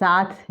7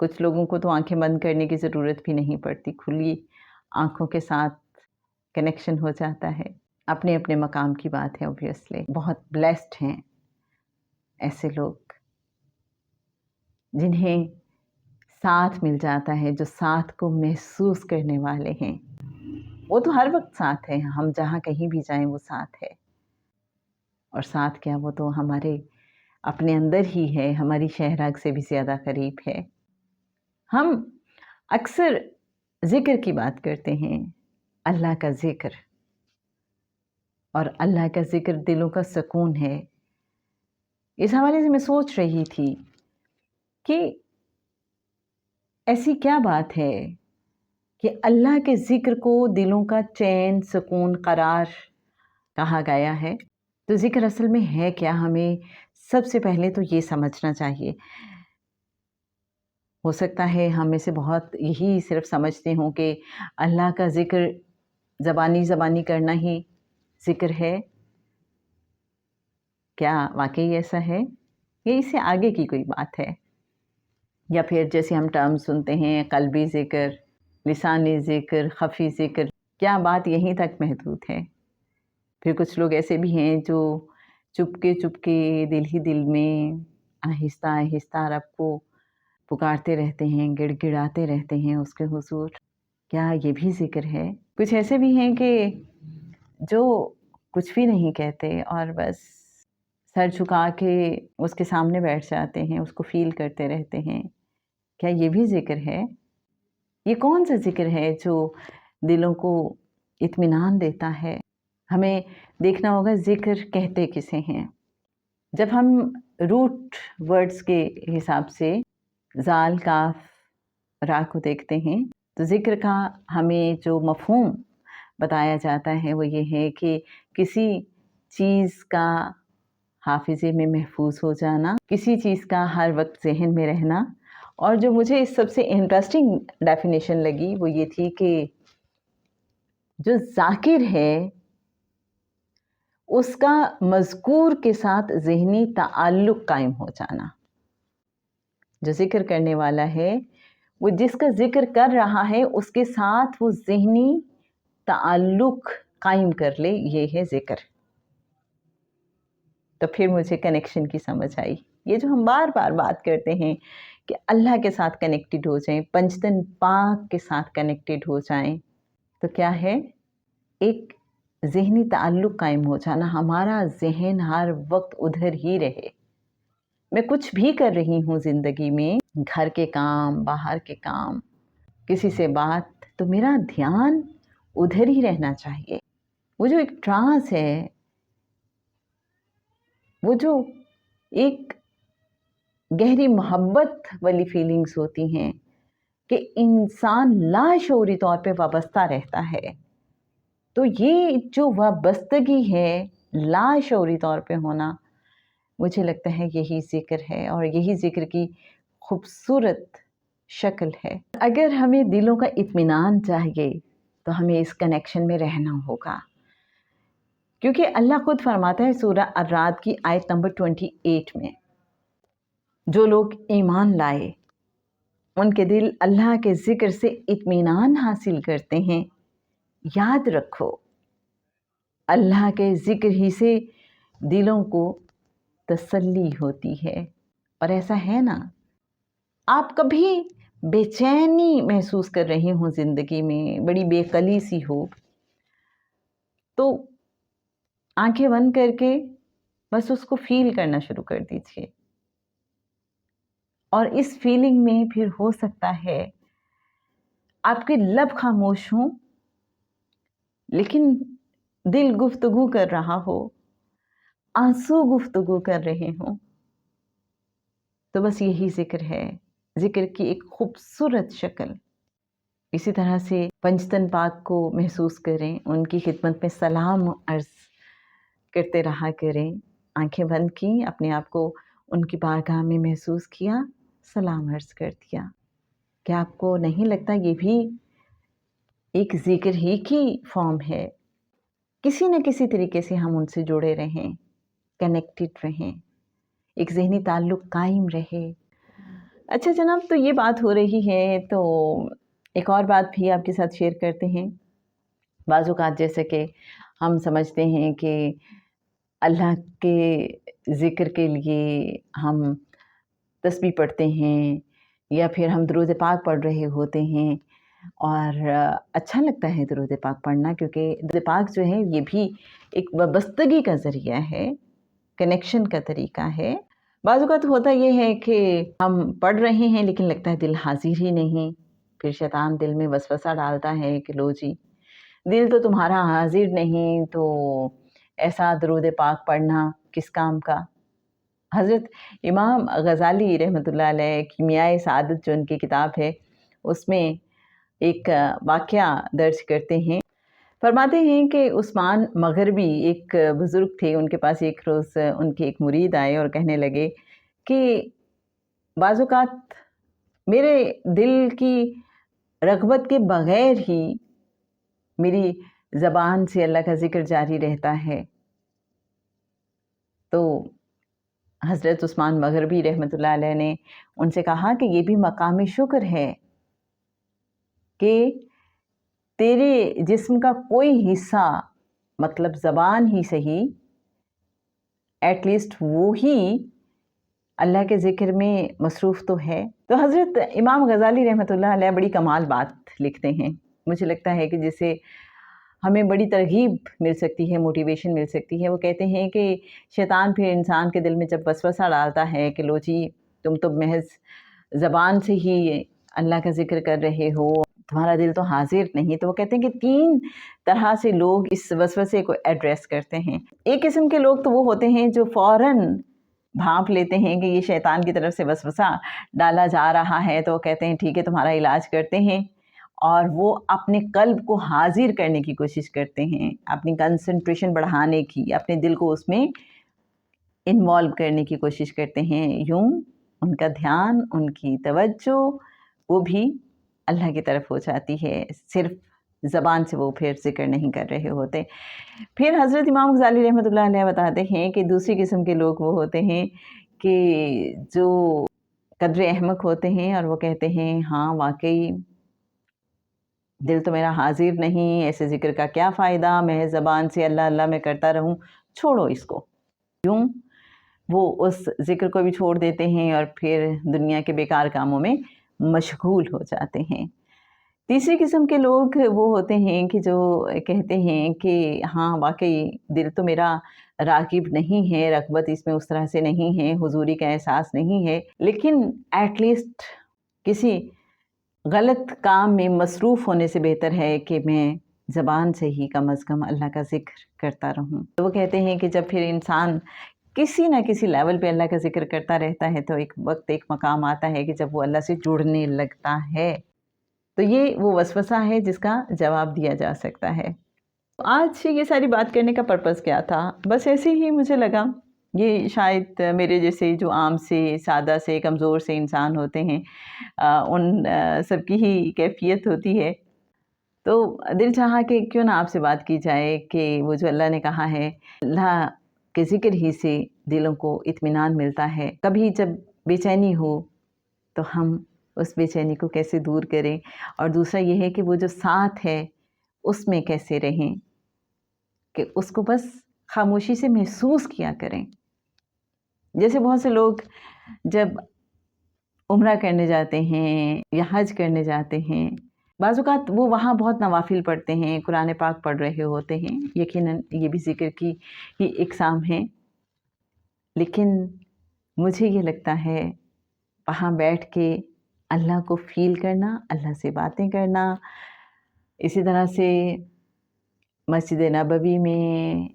کچھ لوگوں کو تو آنکھیں بند کرنے کی ضرورت بھی نہیں پڑتی، کھلی آنکھوں کے ساتھ کنیکشن ہو جاتا ہے۔ اپنے اپنے مقام کی بات ہے، اوبویسلی بہت بلیسڈ ہیں ایسے لوگ جنہیں ساتھ مل جاتا ہے، جو ساتھ کو محسوس کرنے والے ہیں۔ وہ تو ہر وقت ساتھ ہے، ہم جہاں کہیں بھی جائیں وہ ساتھ ہے، اور ساتھ کیا، وہ تو ہمارے اپنے اندر ہی ہے، ہماری شہراگ سے بھی زیادہ قریب ہے۔ ہم اکثر ذکر کی بات کرتے ہیں، اللہ کا ذکر، اور اللہ کا ذکر دلوں کا سکون ہے۔ اس حوالے سے میں سوچ رہی تھی کہ ایسی کیا بات ہے کہ اللہ کے ذکر کو دلوں کا چین، سکون، قرار کہا گیا ہے۔ تو ذکر اصل میں ہے کیا، ہمیں سب سے پہلے تو یہ سمجھنا چاہیے۔ ہو سکتا ہے ہم میں سے بہت یہی صرف سمجھتے ہوں کہ اللہ کا ذکر زبانی کرنا ہی ذکر ہے۔ کیا واقعی ایسا ہے؟ یہ اس سے آگے کی کوئی بات ہے؟ یا پھر جیسے ہم ٹرم سنتے ہیں، قلبی ذکر، لسانی ذکر، خفی ذکر، کیا بات یہیں تک محدود ہے؟ پھر کچھ لوگ ایسے بھی ہیں جو چپکے دل ہی دل میں آہستہ آہستہ رب کو پکارتے رہتے ہیں، گڑ گڑاتے رہتے ہیں اس کے حضور۔ کیا یہ بھی ذکر ہے؟ کچھ ایسے بھی ہیں کہ جو کچھ بھی نہیں کہتے اور بس سر جھکا کے اس کے سامنے بیٹھ جاتے ہیں، اس کو فیل کرتے رہتے ہیں۔ کیا یہ بھی ذکر ہے؟ یہ کون سا ذکر ہے جو دلوں کو اطمینان دیتا ہے؟ ہمیں دیکھنا ہوگا ذکر کہتے کسے ہیں۔ جب ہم روٹ ورڈز کے حساب سے زال، کاف، را کو دیکھتے ہیں تو ذکر کا ہمیں جو مفہوم بتایا جاتا ہے وہ یہ ہے کہ کسی چیز کا حافظے میں محفوظ ہو جانا، کسی چیز کا ہر وقت ذہن میں رہنا۔ اور جو مجھے اس سب سے انٹرسٹنگ ڈیفینیشن لگی وہ یہ تھی کہ جو ذاکر ہے اس کا مذکور کے ساتھ ذہنی تعلق قائم ہو جانا۔ جو ذکر کرنے والا ہے وہ جس کا ذکر کر رہا ہے اس کے ساتھ وہ ذہنی تعلق قائم کر لے، یہ ہے ذکر۔ تو پھر مجھے کنیکشن کی سمجھ آئی۔ یہ جو ہم بار بار بات کرتے ہیں کہ اللہ کے ساتھ کنیکٹڈ ہو جائیں، پنجتن پاک کے ساتھ کنیکٹڈ ہو جائیں، تو کیا ہے؟ ایک ذہنی تعلق قائم ہو جانا، ہمارا ذہن ہر وقت ادھر ہی رہے۔ میں کچھ بھی کر رہی ہوں زندگی میں، گھر کے کام، باہر کے کام، کسی سے بات، تو میرا دھیان ادھر ہی رہنا چاہیے۔ وہ جو ایک ٹرانس ہے، وہ جو ایک گہری محبت والی فیلنگز ہوتی ہیں کہ انسان لاشعوری طور پہ وابستہ رہتا ہے، تو یہ جو وابستگی ہے لاشعوری طور پہ ہونا، مجھے لگتا ہے یہی ذکر ہے، اور یہی ذکر کی خوبصورت شکل ہے۔ اگر ہمیں دلوں کا اطمینان چاہیے تو ہمیں اس کنیکشن میں رہنا ہوگا، کیونکہ اللہ خود فرماتا ہے سورہ الرعد کی آیت نمبر 28 میں، جو لوگ ایمان لائے ان کے دل اللہ کے ذکر سے اطمینان حاصل کرتے ہیں۔ یاد رکھو، اللہ کے ذکر ہی سے دلوں کو تسلی ہوتی ہے۔ اور ایسا ہے نا، آپ کبھی بے چینی محسوس کر رہے ہوں زندگی میں، بڑی بے قلی سی ہو، تو آنکھیں بند کر کے بس اس کو فیل کرنا شروع کر دیجیے، اور اس فیلنگ میں پھر ہو سکتا ہے آپ کے لب خاموش ہوں لیکن دل گفتگو کر رہا ہو، آنسو گفتگو کر رہے ہوں۔ تو بس یہی ذکر ہے، ذکر کی ایک خوبصورت شکل۔ اسی طرح سے پنجتن پاک کو محسوس کریں، ان کی خدمت میں سلام عرض کرتے رہا کریں۔ آنکھیں بند کی، اپنے آپ کو ان کی بارگاہ میں محسوس کیا، سلام عرض کر دیا۔ کیا آپ کو نہیں لگتا یہ بھی ایک ذکر ہی کی فارم ہے؟ کسی نہ کسی طریقے سے ہم ان سے جڑے رہیں، کنیکٹڈ رہیں، ایک ذہنی تعلق قائم رہے۔ اچھا جناب، تو یہ بات ہو رہی ہے تو ایک اور بات بھی آپ کے ساتھ شیئر کرتے ہیں۔ بعض اوقات جیسے کہ ہم سمجھتے ہیں کہ اللہ کے ذکر کے لیے ہم تسبیح پڑھتے ہیں یا پھر ہم درود پاک پڑھ رہے ہوتے ہیں، اور اچھا لگتا ہے درود پاک پڑھنا، کیونکہ درود پاک جو ہے یہ بھی ایک وابستگی کا ذریعہ ہے، کنیکشن کا طریقہ ہے۔ بعض اوقات ہوتا یہ ہے کہ ہم پڑھ رہے ہیں لیکن لگتا ہے دل حاضر ہی نہیں، پھر شیطان دل میں وسوسہ ڈالتا ہے کہ لو جی دل تو تمہارا حاضر نہیں، تو ایسا درود پاک پڑھنا کس کام کا۔ حضرت امام غزالی رحمۃ اللہ علیہ کیمیائے سعادت جو ان کی کتاب ہے، اس میں ایک واقعہ درج کرتے ہیں۔ فرماتے ہیں کہ عثمان مغربی ایک بزرگ تھے، ان کے پاس ایک روز ان کے ایک مرید آئے اور کہنے لگے کہ بعض اوقات میرے دل کی رغبت کے بغیر ہی میری زبان سے اللہ کا ذکر جاری رہتا ہے۔ تو حضرت عثمان مغربی رحمۃ اللہ علیہ نے ان سے کہا کہ یہ بھی مقام شکر ہے کہ تیرے جسم کا کوئی حصہ، مطلب زبان ہی صحیح، ایٹ لیسٹ وہ ہی اللہ کے ذکر میں مصروف تو ہے۔ تو حضرت امام غزالی رحمۃ اللہ علیہ بڑی کمال بات لکھتے ہیں، مجھے لگتا ہے کہ جسے ہمیں بڑی ترغیب مل سکتی ہے، موٹیویشن مل سکتی ہے۔ وہ کہتے ہیں کہ شیطان پھر انسان کے دل میں جب وسوسہ ڈالتا ہے کہ لو جی تم تو محض زبان سے ہی اللہ کا ذکر کر رہے ہو، تمہارا دل تو حاضر نہیں، تو وہ کہتے ہیں کہ 3 طرح سے لوگ اس وسوسے کو ایڈریس کرتے ہیں۔ ایک قسم کے لوگ تو وہ ہوتے ہیں جو فوراً بھانپ لیتے ہیں کہ یہ شیطان کی طرف سے وسوسہ ڈالا جا رہا ہے، تو وہ کہتے ہیں ٹھیک ہے تمہارا علاج کرتے ہیں، اور وہ اپنے قلب کو حاضر کرنے کی کوشش کرتے ہیں، اپنی کنسنٹریشن بڑھانے کی، اپنے دل کو اس میں انوالو کرنے کی کوشش کرتے ہیں۔ یوں ان کا دھیان، ان کی توجہ وہ بھی اللہ کی طرف ہو جاتی ہے، صرف زبان سے وہ پھر ذکر نہیں کر رہے ہوتے۔ پھر حضرت امام غزالی رحمۃ اللہ علیہ بتاتے ہیں کہ دوسری قسم کے لوگ وہ ہوتے ہیں کہ جو قدر احمق ہوتے ہیں، اور وہ کہتے ہیں ہاں واقعی دل تو میرا حاضر نہیں، ایسے ذکر کا کیا فائدہ، میں زبان سے اللہ اللہ میں کرتا رہوں، چھوڑو اس کو۔ یوں وہ اس ذکر کو بھی چھوڑ دیتے ہیں اور پھر دنیا کے بیکار کاموں میں مشغول ہو جاتے ہیں۔ تیسری قسم کے لوگ وہ ہوتے ہیں کہ جو کہتے ہیں کہ ہاں واقعی دل تو میرا راغب نہیں ہے، رغبت اس میں اس طرح سے نہیں ہے، حضوری کا احساس نہیں ہے، لیکن ایٹ لیسٹ کسی غلط کام میں مصروف ہونے سے بہتر ہے کہ میں زبان سے ہی کم از کم اللہ کا ذکر کرتا رہوں۔ تو وہ کہتے ہیں کہ جب پھر انسان کسی نہ کسی لیول پہ اللہ کا ذکر کرتا رہتا ہے تو ایک وقت، ایک مقام آتا ہے کہ جب وہ اللہ سے جڑنے لگتا ہے۔ تو یہ وہ وسوسہ ہے جس کا جواب دیا جا سکتا ہے۔ آج یہ ساری بات کرنے کا پرپس کیا تھا؟ بس ایسے ہی مجھے لگا یہ شاید میرے جیسے جو عام سے، سادہ سے، کمزور سے انسان ہوتے ہیں، ان سب کی ہی کیفیت ہوتی ہے۔ تو دل چاہا کہ کیوں نہ آپ سے بات کی جائے کہ وہ جو اللہ نے کہا ہے، اللہ کے ذکر ہی سے دلوں کو اطمینان ملتا ہے۔ کبھی جب بے چینی ہو تو ہم اس بے چینی کو کیسے دور کریں، اور دوسرا یہ ہے کہ وہ جو ساتھ ہے اس میں کیسے رہیں، کہ اس کو بس خاموشی سے محسوس کیا کریں۔ جیسے بہت سے لوگ جب عمرہ کرنے جاتے ہیں یا حج کرنے جاتے ہیں، بعض اوقات وہ وہاں بہت نوافل پڑھتے ہیں، قرآن پاک پڑھ رہے ہوتے ہیں، یقیناً یہ بھی ذکر کی ہی اقسام ہیں، لیکن مجھے یہ لگتا ہے وہاں بیٹھ کے اللہ کو فیل کرنا، اللہ سے باتیں کرنا، اسی طرح سے مسجد نبوی میں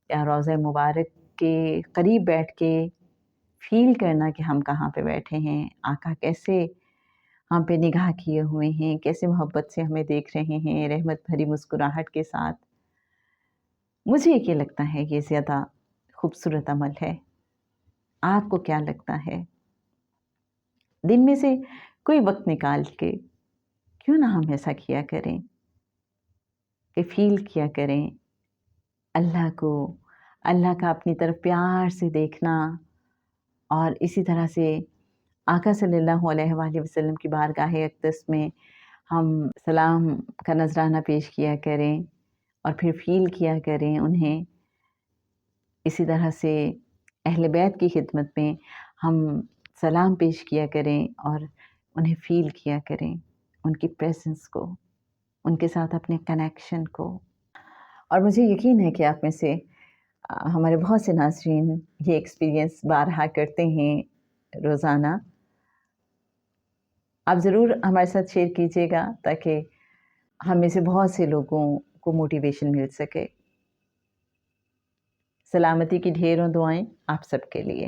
یا روضہ مبارک کے قریب بیٹھ کے فیل کرنا کہ ہم کہاں پہ بیٹھے ہیں، آقا کیسے ہم پہ نگاہ کیے ہوئے ہیں، کیسے محبت سے ہمیں دیکھ رہے ہیں، رحمت بھری مسکراہٹ کے ساتھ۔ مجھے یہ لگتا ہے یہ زیادہ خوبصورت عمل ہے۔ آپ کو کیا لگتا ہے؟ دن میں سے کوئی وقت نکال کے کیوں نہ ہم ایسا کیا کریں کہ فیل کیا کریں اللہ کو، اللہ کا اپنی طرف پیار سے دیکھنا، اور اسی طرح سے آقا صلی اللہ علیہ وآلہ وسلم کی بارگاہ اقدس میں ہم سلام کا نذرانہ پیش کیا کریں اور پھر فیل کیا کریں انہیں. اسی طرح سے اہل بیت کی خدمت میں ہم سلام پیش کیا کریں اور انہیں فیل کیا کریں، ان کی پریزنس کو، ان کے ساتھ اپنے کنیکشن کو. اور مجھے یقین ہے کہ آپ میں سے ہمارے بہت سے ناظرین یہ ایکسپیرینس بارہا کرتے ہیں روزانہ. آپ ضرور ہمارے ساتھ شیئر کیجیے گا تاکہ ہم میں سے بہت سے لوگوں کو موٹیویشن مل سکے. سلامتی کی ڈھیروں دعائیں آپ سب کے لیے.